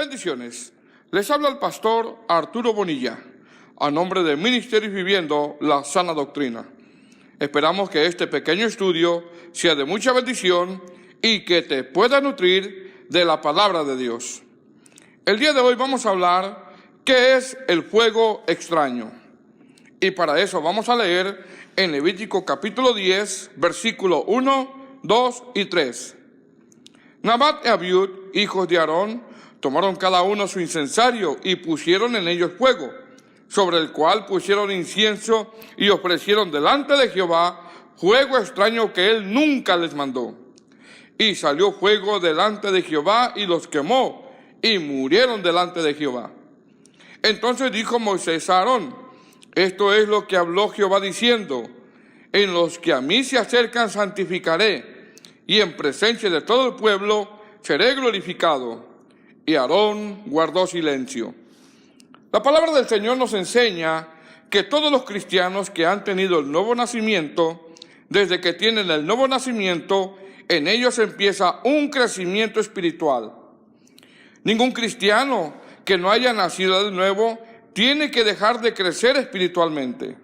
Bendiciones. Les habla el pastor Arturo Bonilla, a nombre de Ministerios Viviendo la Sana Doctrina. Esperamos que este pequeño estudio sea de mucha bendición y que te pueda nutrir de la palabra de Dios. El día de hoy vamos a hablar qué es el fuego extraño. Y para eso vamos a leer en Levítico capítulo 10, versículo 1, 2 y 3. Nadab y Abiud, hijos de Aarón, tomaron cada uno su incensario y pusieron en ellos fuego, sobre el cual pusieron incienso y ofrecieron delante de Jehová fuego extraño que él nunca les mandó. Y salió fuego delante de Jehová y los quemó, y murieron delante de Jehová. Entonces dijo Moisés a Aarón: esto es lo que habló Jehová diciendo: en los que a mí se acercan santificaré, y en presencia de todo el pueblo seré glorificado. Y Aarón guardó silencio. La palabra del Señor nos enseña que todos los cristianos que han tenido el nuevo nacimiento, desde que tienen el nuevo nacimiento, en ellos empieza un crecimiento espiritual. Ningún cristiano que no haya nacido de nuevo tiene que dejar de crecer espiritualmente.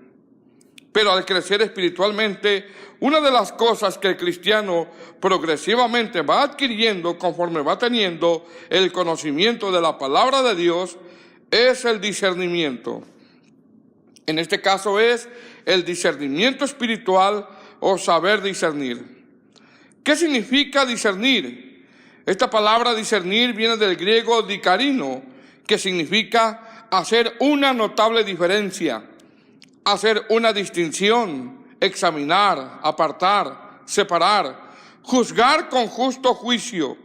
Pero al crecer espiritualmente, una de las cosas que el cristiano progresivamente va adquiriendo conforme va teniendo el conocimiento de la palabra de Dios es el discernimiento. En este caso es el discernimiento espiritual o saber discernir. ¿Qué significa discernir? Esta palabra discernir viene del griego dikarino, que significa hacer una notable diferencia, hacer una distinción, examinar, apartar, separar, juzgar con justo juicio.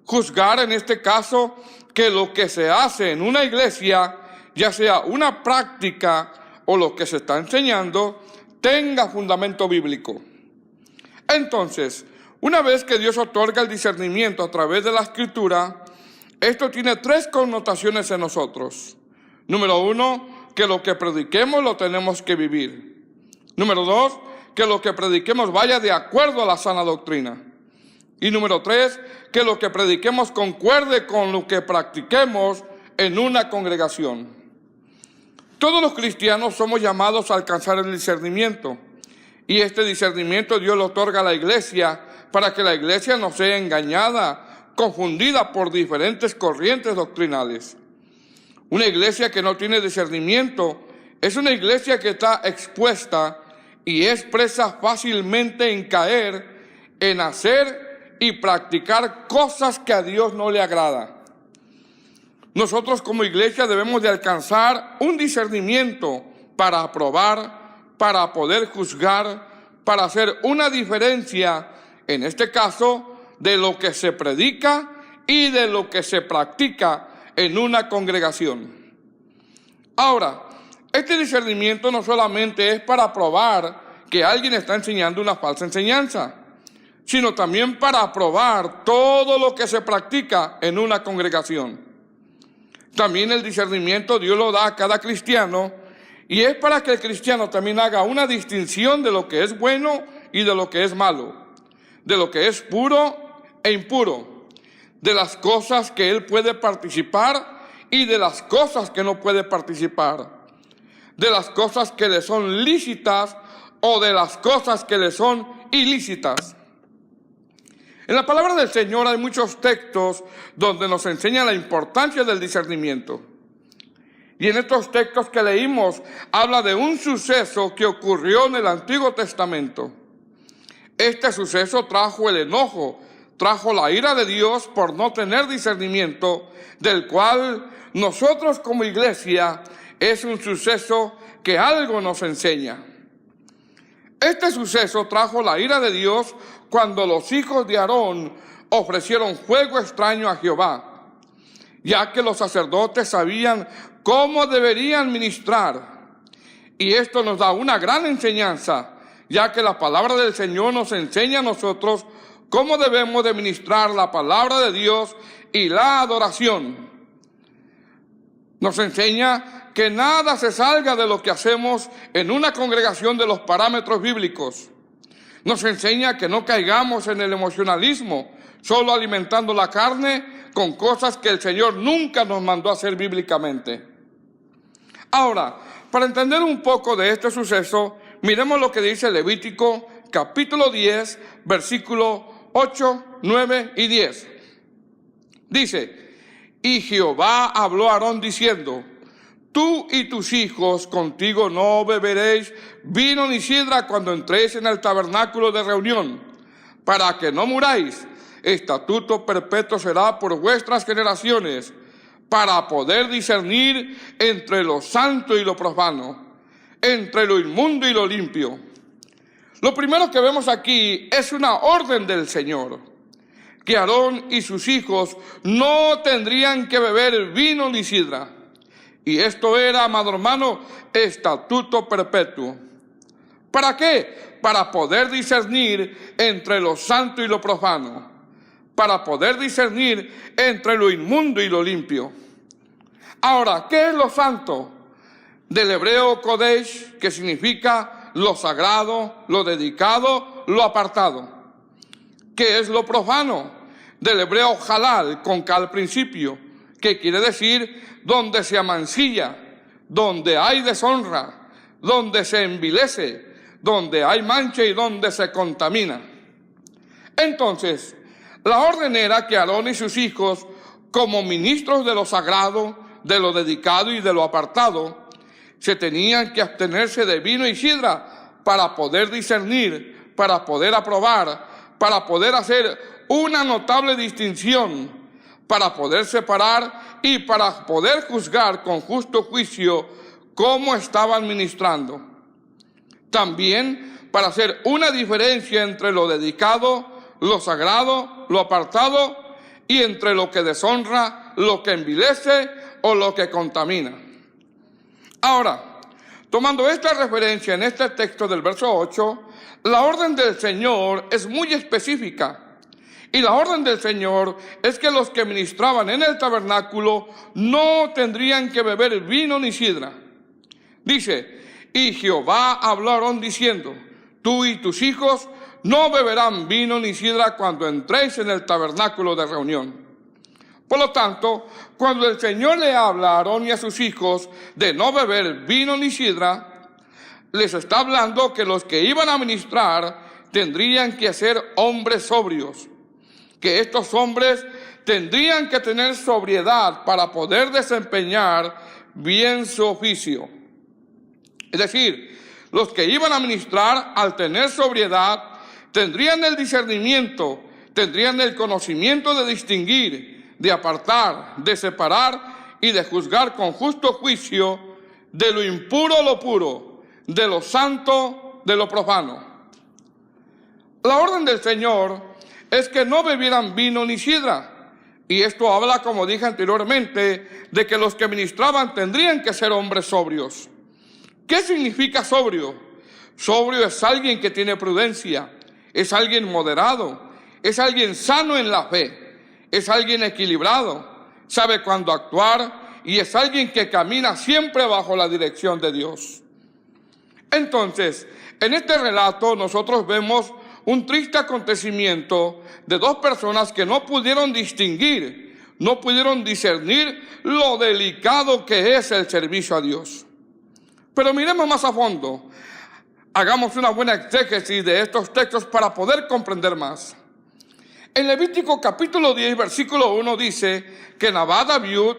Juzgar en este caso que lo que se hace en una iglesia, ya sea una práctica o lo que se está enseñando, tenga fundamento bíblico. Entonces, una vez que Dios otorga el discernimiento a través de la Escritura, esto tiene tres connotaciones en nosotros. Número uno, que lo que prediquemos lo tenemos que vivir. Número dos, que lo que prediquemos vaya de acuerdo a la sana doctrina. Y número tres, que lo que prediquemos concuerde con lo que practiquemos en una congregación. Todos los cristianos somos llamados a alcanzar el discernimiento. Y este discernimiento Dios lo otorga a la iglesia para que la iglesia no sea engañada, confundida por diferentes corrientes doctrinales. Una iglesia que no tiene discernimiento es una iglesia que está expuesta y es presa fácilmente en caer, en hacer y practicar cosas que a Dios no le agrada. Nosotros como iglesia debemos de alcanzar un discernimiento para aprobar, para poder juzgar, para hacer una diferencia, en este caso, de lo que se predica y de lo que se practica en una congregación. Ahora, este discernimiento no solamente es para probar que alguien está enseñando una falsa enseñanza, sino también para probar todo lo que se practica en una congregación. También el discernimiento Dios lo da a cada cristiano, y es para que el cristiano también haga una distinción de lo que es bueno y de lo que es malo, de lo que es puro e impuro, de las cosas que él puede participar y de las cosas que no puede participar, de las cosas que le son lícitas o de las cosas que le son ilícitas. En la palabra del Señor hay muchos textos donde nos enseña la importancia del discernimiento. Y en estos textos que leímos habla de un suceso que ocurrió en el Antiguo Testamento. Este suceso trajo el enojo, trajo la ira de Dios por no tener discernimiento, del cual nosotros como iglesia es un suceso que algo nos enseña. Este suceso trajo la ira de Dios cuando los hijos de Aarón ofrecieron fuego extraño a Jehová, ya que los sacerdotes sabían cómo deberían ministrar. Y esto nos da una gran enseñanza, ya que la palabra del Señor nos enseña a nosotros cómo debemos de ministrar la palabra de Dios y la adoración. Nos enseña que nada se salga de lo que hacemos en una congregación de los parámetros bíblicos. Nos enseña que no caigamos en el emocionalismo, solo alimentando la carne, con cosas que el Señor nunca nos mandó a hacer bíblicamente. Ahora, para entender un poco de este suceso, miremos lo que dice Levítico capítulo 10, versículos 8, 9 y 10. Dice: y Jehová habló a Aarón diciendo: tú y tus hijos contigo no beberéis vino ni sidra cuando entréis en el tabernáculo de reunión, para que no muráis. Estatuto perpetuo será por vuestras generaciones, para poder discernir entre lo santo y lo profano, entre lo inmundo y lo limpio. Lo primero que vemos aquí es una orden del Señor, que Aarón y sus hijos no tendrían que beber vino ni sidra. Y esto era, amado hermano, estatuto perpetuo. ¿Para qué? Para poder discernir entre lo santo y lo profano, para poder discernir entre lo inmundo y lo limpio. Ahora, ¿qué es lo santo? Del hebreo kodesh, que significa lo sagrado, lo dedicado, lo apartado. ¿Qué es lo profano? Del hebreo halal, con K al principio, que quiere decir donde se amancilla, donde hay deshonra, donde se envilece, donde hay mancha y donde se contamina. Entonces, la orden era que Aarón y sus hijos, como ministros de lo sagrado, de lo dedicado y de lo apartado, se tenían que abstenerse de vino y sidra para poder discernir, para poder aprobar, para poder hacer una notable distinción, para poder separar y para poder juzgar con justo juicio cómo estaban ministrando. También para hacer una diferencia entre lo dedicado, lo sagrado, lo apartado y entre lo que deshonra, lo que envilece o lo que contamina. Ahora, tomando esta referencia en este texto del verso 8, la orden del Señor es muy específica. Y la orden del Señor es que los que ministraban en el tabernáculo no tendrían que beber vino ni sidra. Dice: y Jehová habló a Aarón diciendo: tú y tus hijos no beberán vino ni sidra cuando entréis en el tabernáculo de reunión. Por lo tanto, cuando el Señor le habla a Aarón y a sus hijos de no beber vino ni sidra, les está hablando que los que iban a ministrar tendrían que ser hombres sobrios, que estos hombres tendrían que tener sobriedad para poder desempeñar bien su oficio. Es decir, los que iban a ministrar, al tener sobriedad, tendrían el discernimiento, tendrían el conocimiento de distinguir, de apartar, de separar y de juzgar con justo juicio de lo impuro lo puro, de lo santo de lo profano. La orden del Señor es que no bebieran vino ni sidra. Y esto habla, como dije anteriormente, de que los que ministraban tendrían que ser hombres sobrios. ¿Qué significa sobrio? Sobrio es alguien que tiene prudencia, es alguien moderado, es alguien sano en la fe, es alguien equilibrado, sabe cuándo actuar y es alguien que camina siempre bajo la dirección de Dios. Entonces, en este relato nosotros vemos un triste acontecimiento de dos personas que no pudieron distinguir, no pudieron discernir lo delicado que es el servicio a Dios. Pero miremos más a fondo, hagamos una buena exégesis de estos textos para poder comprender más. En Levítico capítulo 10, versículo 1 dice que Nadab y Abiú,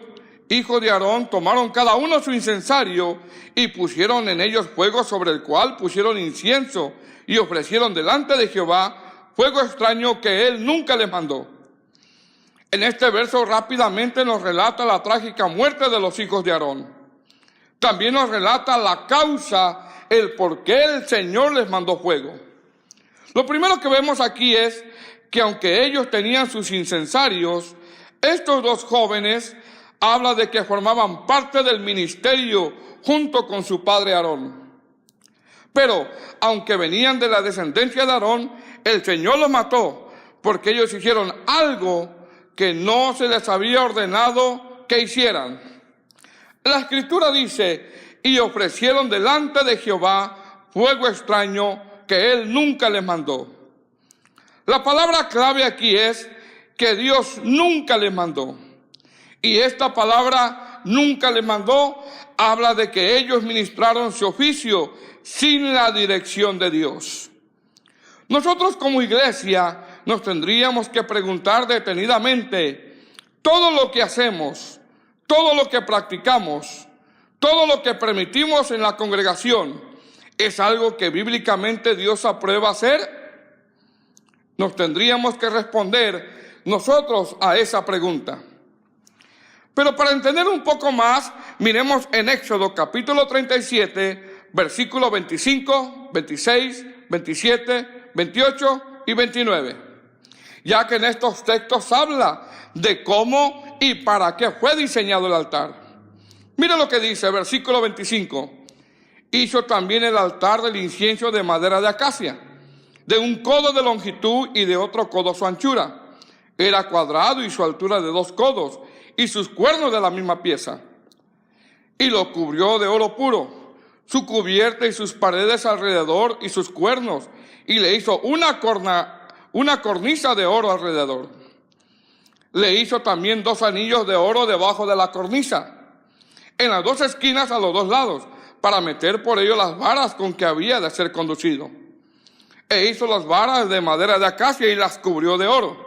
hijo de Aarón, tomaron cada uno su incensario y pusieron en ellos fuego sobre el cual pusieron incienso y ofrecieron delante de Jehová fuego extraño que él nunca les mandó. En este verso rápidamente nos relata la trágica muerte de los hijos de Aarón. También nos relata la causa, el por qué el Señor les mandó fuego. Lo primero que vemos aquí es que aunque ellos tenían sus incensarios, estos dos jóvenes habla de que formaban parte del ministerio junto con su padre Aarón. Pero, aunque venían de la descendencia de Aarón, el Señor los mató porque ellos hicieron algo que no se les había ordenado que hicieran. La Escritura dice, y ofrecieron delante de Jehová fuego extraño que él nunca les mandó. La palabra clave aquí es que Dios nunca les mandó. Y esta palabra nunca les mandó habla de que ellos ministraron su oficio sin la dirección de Dios. Nosotros como iglesia nos tendríamos que preguntar detenidamente: todo lo que hacemos, todo lo que practicamos, todo lo que permitimos en la congregación, ¿es algo que bíblicamente Dios aprueba hacer? Nos tendríamos que responder nosotros a esa pregunta. Pero para entender un poco más, miremos en Éxodo capítulo 37, versículos 25, 26, 27, 28 y 29. Ya que en estos textos habla de cómo y para qué fue diseñado el altar. Mira lo que dice, versículo 25. Hizo también el altar del incienso de madera de acacia, de 1 codo de longitud y de otro codo su anchura. Era cuadrado y su altura de 2 codos, y sus cuernos de la misma pieza. Y lo cubrió de oro puro, su cubierta y sus paredes alrededor y sus cuernos, y le hizo una cornisa de oro alrededor. Le hizo también 2 anillos de oro debajo de la cornisa, en las 2 esquinas a los 2 lados, para meter por ello las varas con que había de ser conducido. E hizo las varas de madera de acacia y las cubrió de oro.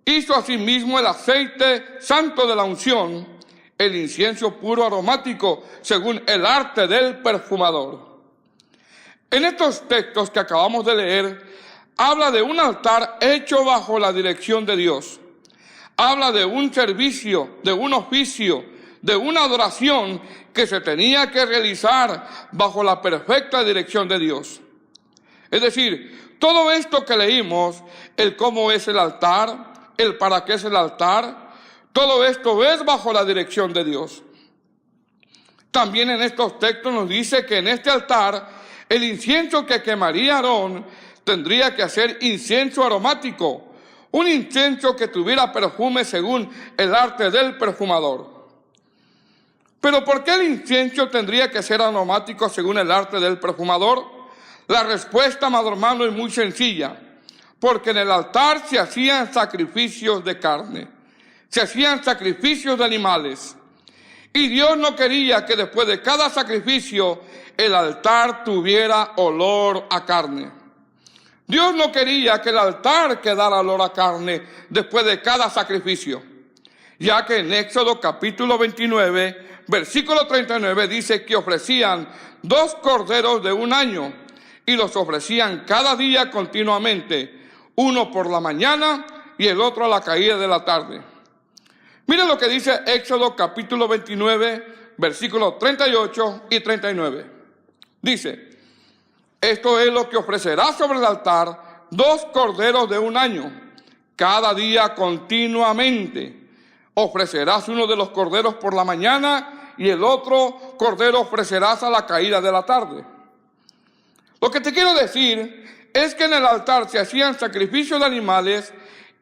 Hizo asimismo el aceite santo de la unción, el incienso puro aromático, según el arte del perfumador. En estos textos que acabamos de leer, habla de un altar hecho bajo la dirección de Dios. Habla de un servicio, de un oficio, de una adoración que se tenía que realizar bajo la perfecta dirección de Dios. Es decir, todo esto que leímos, el cómo es el altar, el para qué es el altar, todo esto es bajo la dirección de Dios. También en estos textos nos dice que en este altar el incienso que quemaría Aarón tendría que ser incienso aromático, un incienso que tuviera perfume según el arte del perfumador. Pero ¿por qué el incienso tendría que ser aromático según el arte del perfumador? La respuesta, amado hermano, es muy sencilla. Porque en el altar se hacían sacrificios de carne, se hacían sacrificios de animales. Y Dios no quería que después de cada sacrificio el altar tuviera olor a carne. Dios no quería que el altar quedara olor a carne después de cada sacrificio. Ya que en Éxodo capítulo 29, versículo 39 dice que ofrecían 2 corderos de 1 año y los ofrecían cada día continuamente, uno por la mañana y el otro a la caída de la tarde. Miren lo que dice Éxodo capítulo 29, versículos 38 y 39. Dice: esto es lo que ofrecerás sobre el altar, 2 corderos de 1 año, cada día continuamente. Ofrecerás uno de los corderos por la mañana y el otro cordero ofrecerás a la caída de la tarde. Lo que te quiero decir es que en el altar se hacían sacrificios de animales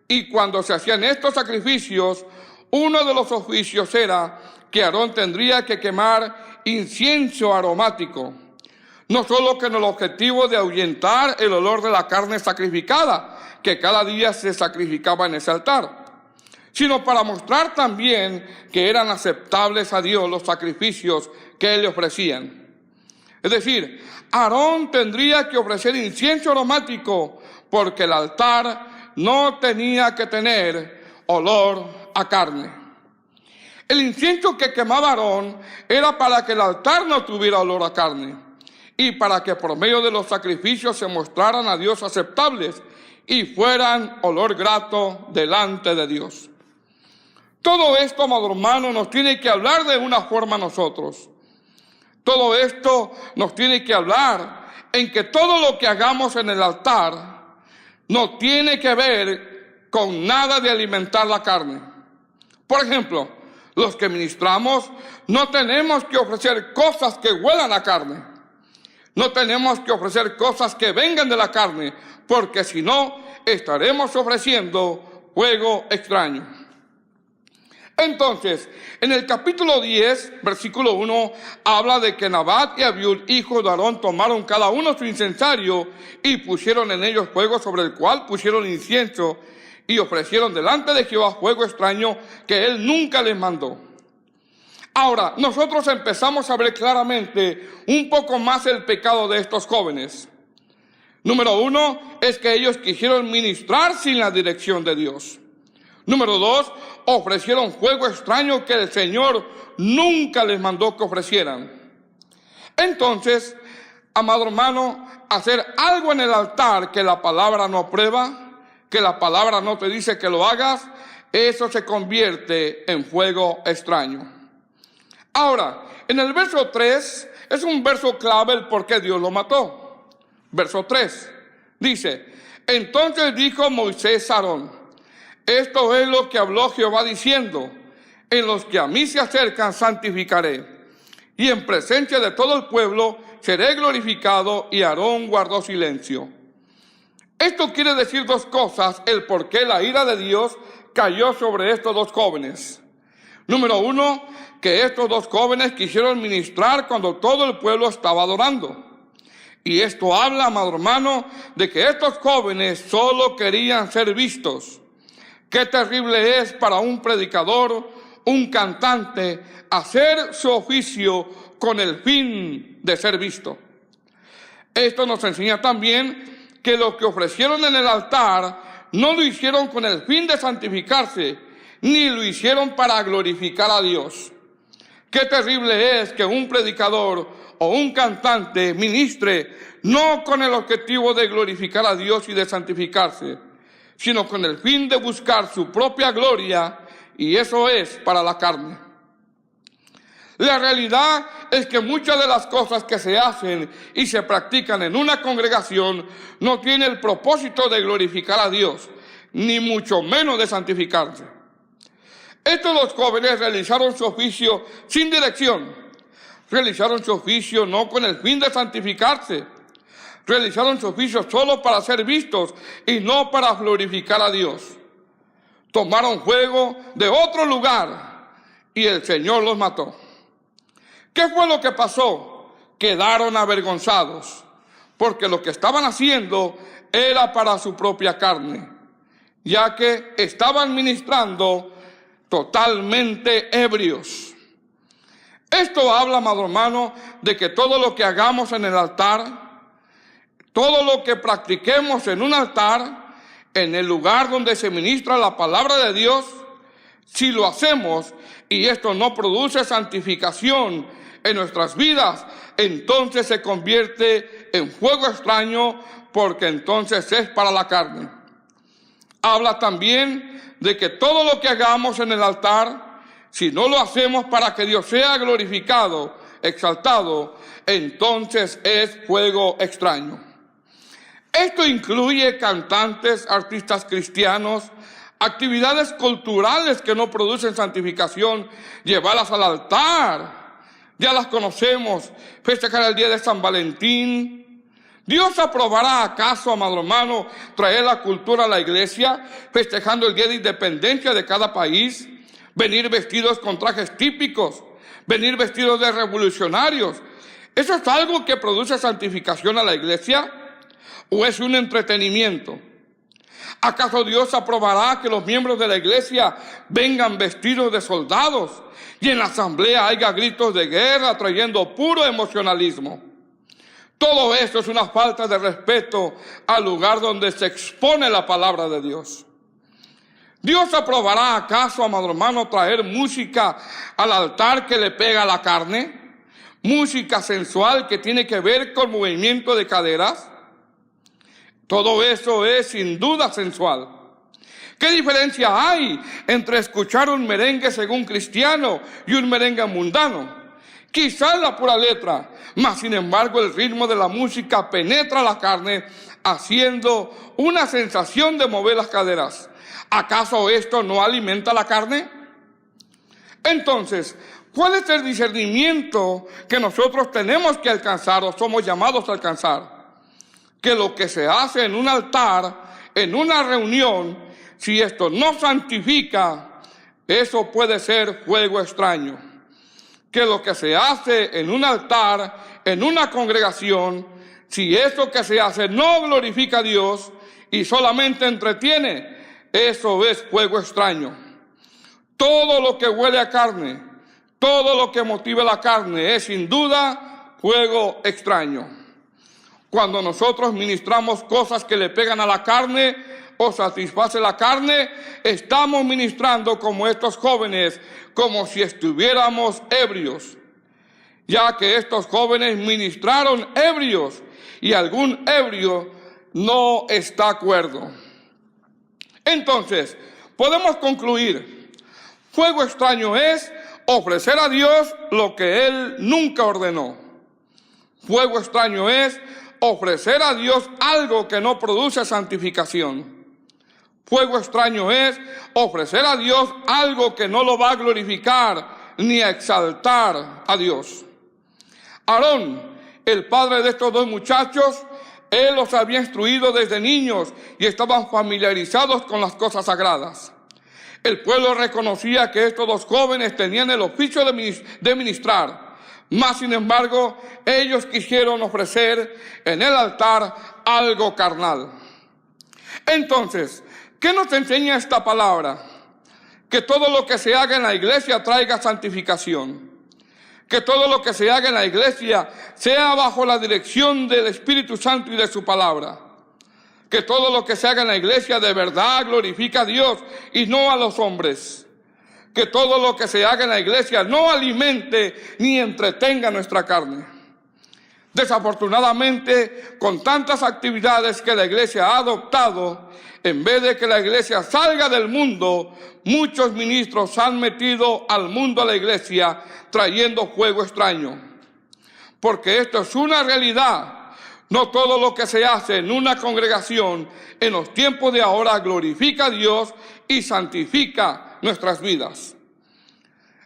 y cuando se hacían estos sacrificios, uno de los oficios era que Aarón tendría que quemar incienso aromático. No solo con el objetivo de ahuyentar el olor de la carne sacrificada, que cada día se sacrificaba en ese altar, sino para mostrar también que eran aceptables a Dios los sacrificios que le ofrecían. Es decir, Aarón tendría que ofrecer incienso aromático porque el altar no tenía que tener olor a carne. El incienso que quemaba Aarón era para que el altar no tuviera olor a carne y para que por medio de los sacrificios se mostraran a Dios aceptables y fueran olor grato delante de Dios. Todo esto, amado hermano, nos tiene que hablar de una forma a nosotros. Todo esto nos tiene que hablar en que todo lo que hagamos en el altar no tiene que ver con nada de alimentar la carne. Por ejemplo, los que ministramos no tenemos que ofrecer cosas que huelan a carne. No tenemos que ofrecer cosas que vengan de la carne, porque si no, estaremos ofreciendo fuego extraño. Entonces, en el capítulo 10, versículo 1, habla de que Nadab y Abiú, hijos de Aarón, tomaron cada uno su incensario y pusieron en ellos fuego sobre el cual pusieron incienso y ofrecieron delante de Jehová fuego extraño que él nunca les mandó. Ahora, nosotros empezamos a ver claramente un poco más el pecado de estos jóvenes. Número 1 es que ellos quisieron ministrar sin la dirección de Dios. Número 2, ofrecieron fuego extraño que el Señor nunca les mandó que ofrecieran. Entonces, amado hermano, hacer algo en el altar que la palabra no aprueba, que la palabra no te dice que lo hagas, eso se convierte en fuego extraño. Ahora, en el verso 3, es un verso clave el por qué Dios lo mató. Verso 3, dice, entonces dijo Moisés a Aarón, esto es lo que habló Jehová diciendo, en los que a mí se acercan santificaré, y en presencia de todo el pueblo seré glorificado, y Aarón guardó silencio. Esto quiere decir dos cosas, el por qué la ira de Dios cayó sobre estos dos jóvenes. Número 1, que estos dos jóvenes quisieron ministrar cuando todo el pueblo estaba adorando. Y esto habla, amado hermano, de que estos jóvenes solo querían ser vistos. Qué terrible es para un predicador, un cantante, hacer su oficio con el fin de ser visto. Esto nos enseña también que lo que ofrecieron en el altar no lo hicieron con el fin de santificarse, ni lo hicieron para glorificar a Dios. Qué terrible es que un predicador o un cantante ministre no con el objetivo de glorificar a Dios y de santificarse, sino con el fin de buscar su propia gloria, y eso es para la carne. La realidad es que muchas de las cosas que se hacen y se practican en una congregación no tienen el propósito de glorificar a Dios, ni mucho menos de santificarse. Estos dos jóvenes realizaron su oficio sin dirección, realizaron su oficio no con el fin de santificarse, realizaron su oficio solo para ser vistos y no para glorificar a Dios. Tomaron fuego de otro lugar y el Señor los mató. ¿Qué fue lo que pasó? Quedaron avergonzados, porque lo que estaban haciendo era para su propia carne, ya que estaban ministrando totalmente ebrios. Esto habla, amado hermano, de que todo lo que hagamos en el altar, todo lo que practiquemos en un altar, en el lugar donde se ministra la palabra de Dios, si lo hacemos y esto no produce santificación en nuestras vidas, entonces se convierte en fuego extraño, porque entonces es para la carne. Habla también de que todo lo que hagamos en el altar, si no lo hacemos para que Dios sea glorificado, exaltado, entonces es fuego extraño. Esto incluye cantantes, artistas cristianos, actividades culturales que no producen santificación, llevarlas al altar. Ya las conocemos, festejar el día de San Valentín. ¿Dios aprobará acaso, amado hermano, traer la cultura a la iglesia, festejando el día de independencia de cada país? Venir vestidos con trajes típicos, venir vestidos de revolucionarios. ¿Eso es algo que produce santificación a la iglesia? ¿O es un entretenimiento? ¿Acaso Dios aprobará que los miembros de la iglesia vengan vestidos de soldados y en la asamblea haya gritos de guerra trayendo puro emocionalismo? Todo esto es una falta de respeto al lugar donde se expone la palabra de Dios. ¿Dios aprobará acaso, amado hermano, traer música al altar que le pega a la carne? ¿Música sensual que tiene que ver con movimiento de caderas? Todo eso es sin duda sensual. ¿Qué diferencia hay entre escuchar un merengue según cristiano y un merengue mundano? Quizás la pura letra, mas sin embargo el ritmo de la música penetra la carne, haciendo una sensación de mover las caderas. ¿Acaso esto no alimenta la carne? Entonces, ¿cuál es el discernimiento que nosotros tenemos que alcanzar o somos llamados a alcanzar? Que lo que se hace en un altar, en una reunión, si esto no santifica, eso puede ser fuego extraño. Que lo que se hace en un altar, en una congregación, si eso que se hace no glorifica a Dios y solamente entretiene, eso es fuego extraño. Todo lo que huele a carne, todo lo que motiva la carne es sin duda fuego extraño. Cuando nosotros ministramos cosas que le pegan a la carne o satisface la carne, estamos ministrando como estos jóvenes, como si estuviéramos ebrios, ya que estos jóvenes ministraron ebrios y algún ebrio no está cuerdo. Entonces, podemos concluir, fuego extraño es ofrecer a Dios lo que Él nunca ordenó. Fuego extraño es ofrecer a Dios algo que no produce santificación. Fuego extraño es ofrecer a Dios algo que no lo va a glorificar ni a exaltar a Dios. Aarón, el padre de estos dos muchachos, él los había instruido desde niños y estaban familiarizados con las cosas sagradas. El pueblo reconocía que estos dos jóvenes tenían el oficio de ministrar. Mas, sin embargo, ellos quisieron ofrecer en el altar algo carnal. Entonces, ¿qué nos enseña esta palabra? Que todo lo que se haga en la iglesia traiga santificación. Que todo lo que se haga en la iglesia sea bajo la dirección del Espíritu Santo y de su palabra. Que todo lo que se haga en la iglesia de verdad glorifica a Dios y no a los hombres. Que todo lo que se haga en la iglesia no alimente ni entretenga nuestra carne. Desafortunadamente, con tantas actividades que la iglesia ha adoptado, en vez de que la iglesia salga del mundo, muchos ministros han metido al mundo a la iglesia trayendo fuego extraño. Porque esto es una realidad. No todo lo que se hace en una congregación en los tiempos de ahora glorifica a Dios y santifica nuestras vidas.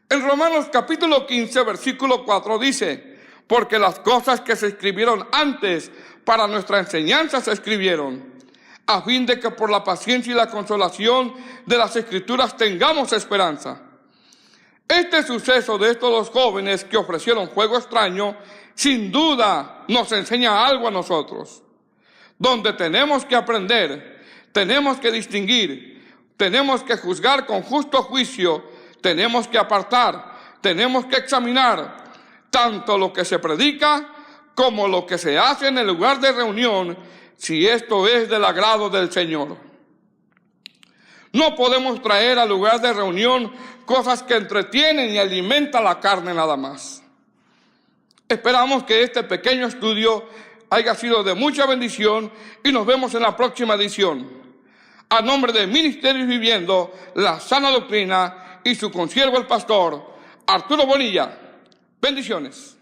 En Romanos capítulo 15, versículo 4 dice: porque las cosas que se escribieron antes para nuestra enseñanza se escribieron, a fin de que por la paciencia y la consolación de las Escrituras tengamos esperanza. Este suceso de estos dos jóvenes que ofrecieron fuego extraño, sin duda nos enseña algo a nosotros, donde tenemos que aprender, tenemos que distinguir, tenemos que juzgar con justo juicio, tenemos que apartar, tenemos que examinar tanto lo que se predica como lo que se hace en el lugar de reunión, si esto es del agrado del Señor. No podemos traer al lugar de reunión cosas que entretienen y alimentan la carne nada más. Esperamos que este pequeño estudio haya sido de mucha bendición y nos vemos en la próxima edición. A nombre de Ministerios Viviendo la Sana Doctrina y su consiervo el pastor Arturo Bonilla. Bendiciones.